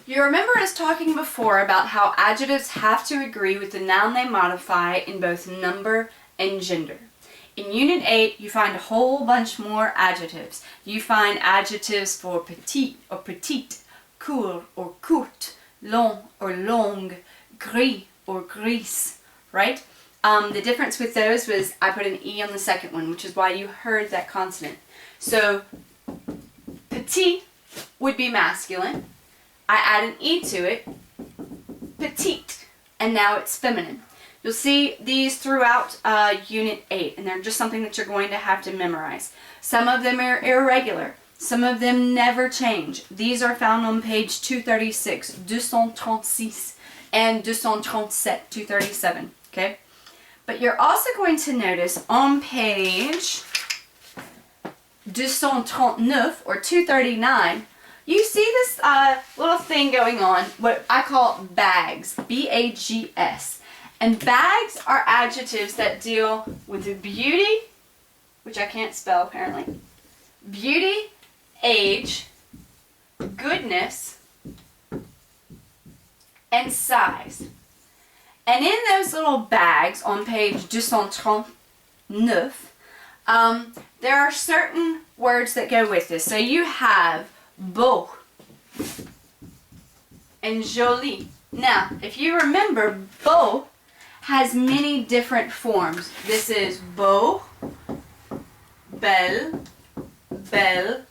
You remember us talking before about how adjectives have to agree with the noun they modify in both number and gender. In Unit 8, you find a whole bunch more adjectives. You find adjectives for petit or petite, court or courte, long or longue, gris or grise, right? The difference with those was I put an E on the second one, which is why you heard that consonant. So, petit would be masculine. I add an E to it, petite, and now it's feminine. You'll see these throughout Unit 8, and they're just something that you're going to have to memorize. Some of them are irregular. Some of them never change. These are found on page 236, 236, and 237, 237, okay? But you're also going to notice on page 239, or 239, you see this little thing going on, what I call bags, B-A-G-S. And bags are adjectives that deal with the beauty, which I can't spell apparently, beauty, age, goodness, and size. And in those little bags on page 239, there are certain words that go with this. So you have beau and joli. Now, if you remember, beau has many different forms. This is beau, belle, belle,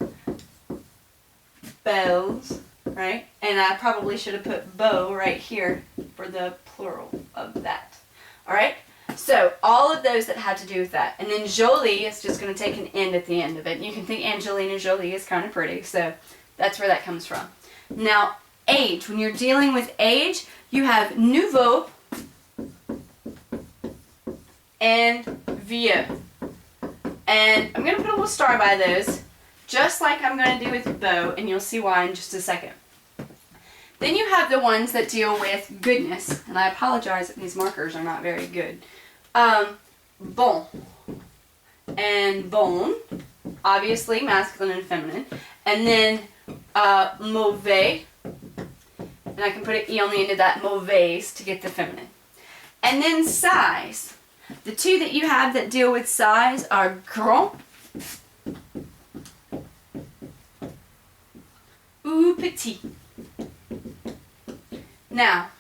belles, right? And I probably should have put beau right here for the plural of that. All right? So, all of those that have to do with that. And then jolie is just going to take an end at the end of it. You can think Angelina Jolie is kind of pretty, so that's where that comes from. Now, age. When you're dealing with age, you have nouveau and vieux. And I'm going to put a little star by those, just like I'm going to do with beau, and you'll see why in just a second. Then you have the ones that deal with goodness, and I apologize that these markers are not very good. Bon and bonne, obviously masculine and feminine. And then mauvais, and I can put an E on the end of that, mauvaise, to get the feminine. And then size. The two that you have that deal with size are grand ou petit. Now,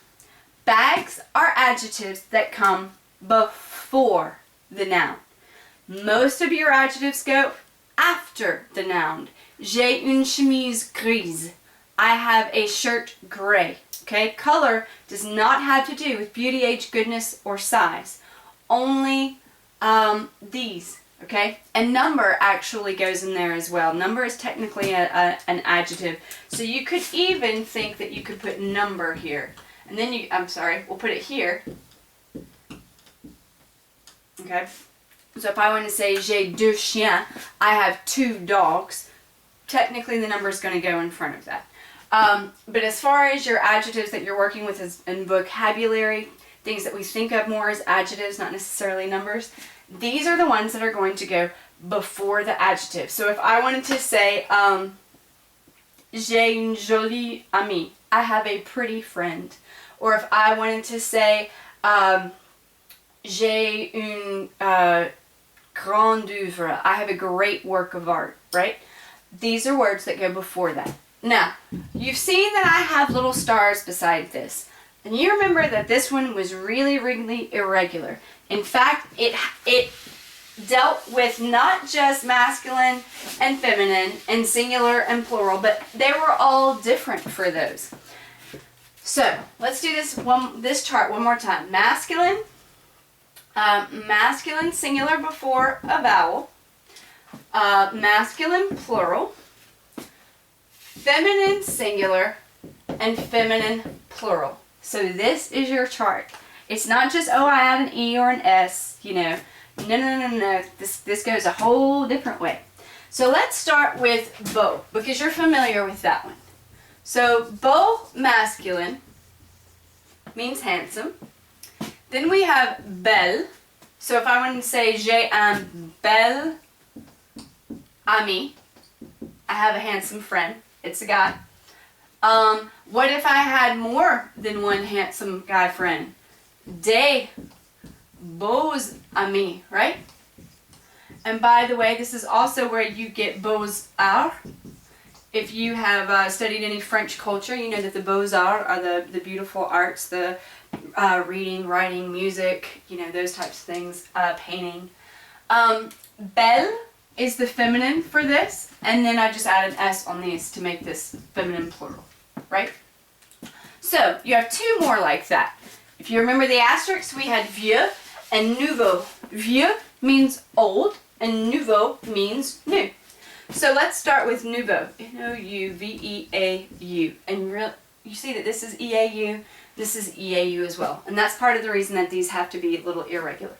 bags are adjectives that come before the noun. Most of your adjectives go after the noun. J'ai une chemise grise. I have a shirt gray. Okay, color does not have to do with beauty, age, goodness, or size. Only these. Okay, and number actually goes in there as well. Number is technically an adjective, so you could even think that you could put number here, and then we'll put it here. Okay, so if I want to say j'ai deux chiens, I have 2 dogs. Technically, the number is going to go in front of that. But as far as your adjectives that you're working with in vocabulary, things that we think of more as adjectives, not necessarily numbers, these are the ones that are going to go before the adjective. So if I wanted to say, j'ai une jolie amie, I have a pretty friend. Or if I wanted to say, j'ai une grande œuvre, I have a great work of art, right? These are words that go before that. Now, you've seen that I have little stars beside this. And you remember that this one was really, really irregular. In fact, it dealt with not just masculine and feminine and singular and plural, but they were all different for those. So, let's do this chart one more time. Masculine, masculine singular before a vowel, masculine plural, feminine singular, and feminine plural. So this is your chart. It's not just, oh, I add an E or an S, you know. No. This goes a whole different way. So let's start with beau, because you're familiar with that one. So beau, masculine, means handsome. Then we have belle. So if I want to say j'ai un bel ami, I have a handsome friend. It's a guy. What if I had more than one handsome guy friend? Des beaux amis, right? And by the way, this is also where you get beaux-arts. If you have studied any French culture, you know that the beaux-arts are the beautiful arts, the reading, writing, music, you know, those types of things, painting. Belle is the feminine for this, and then I just added S on these to make this feminine plural, right? So you have two more like that. If you remember the asterisks, we had Vieux and Nouveau. Vieux means old, and Nouveau means new. So let's start with Nouveau. N-O-U-V-E-A-U. And you see that this is E-A-U, this is E-A-U as well. And that's part of the reason that these have to be a little irregular.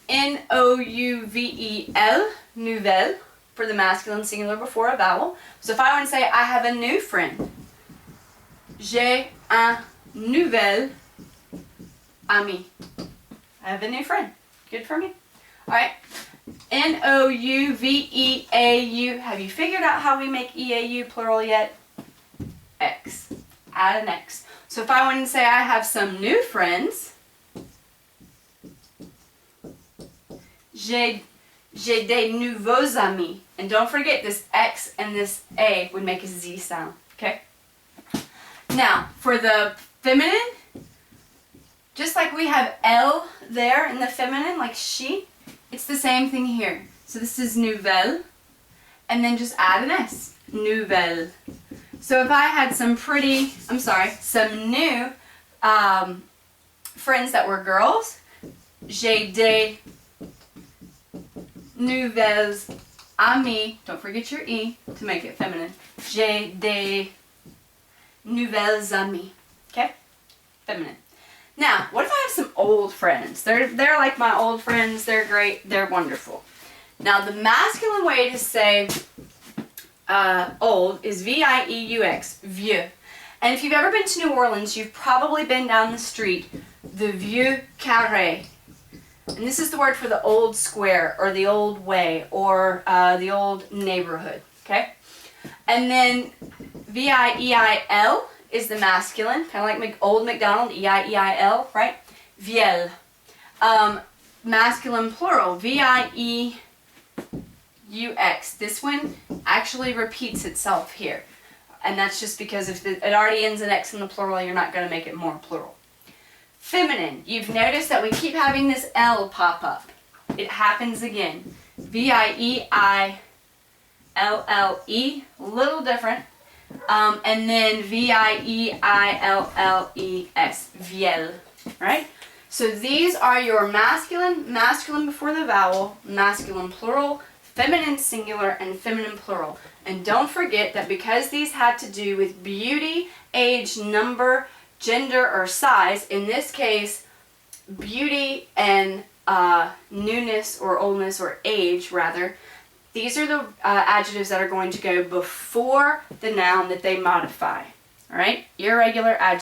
N-O-U-V-E-L, nouvelle, for the masculine singular before a vowel. So if I want to say, I have a new friend, j'ai un nouvel ami. I have a new friend. Good for me. All right. N-O-U-V-E-A-U. Have you figured out how we make E-A-U plural yet? X. Add an X. So if I wanted to say I have some new friends, j'ai des nouveaux amis. And don't forget this X and this A would make a Z sound. Okay? Now, for the feminine, just like we have L there in the feminine, like she, it's the same thing here. So this is nouvelle, and then just add an S, nouvelle. So if I had some new friends that were girls, j'ai des nouvelles amies, don't forget your E to make it feminine, j'ai des nouvelles amies, okay, feminine. Now, what if I have some old friends? They're like my old friends. They're great. They're wonderful. Now, the masculine way to say old is V-I-E-U-X, vieux. And if you've ever been to New Orleans, you've probably been down the street, the Vieux Carré. And this is the word for the old square, or the old way, or the old neighborhood, okay? And then V-I-E-I-L is the masculine, kind of like old McDonald, E-I-E-I-L, right? Viel. Masculine plural, V-I-E-U-X. This one actually repeats itself here. And that's just because if it already ends in X in the plural, you're not going to make it more plural. Feminine. You've noticed that we keep having this L pop up. It happens again. V-I-E-I-L-L-E. A little different. And then V-I-E-I-L-L-E-S, viel, right? So these are your masculine before the vowel, masculine plural, feminine singular, and feminine plural. And don't forget that because these had to do with beauty, age, number, gender, or size, in this case, beauty and newness or oldness or age, rather, these are the adjectives that are going to go before the noun that they modify. All right? Irregular adjectives.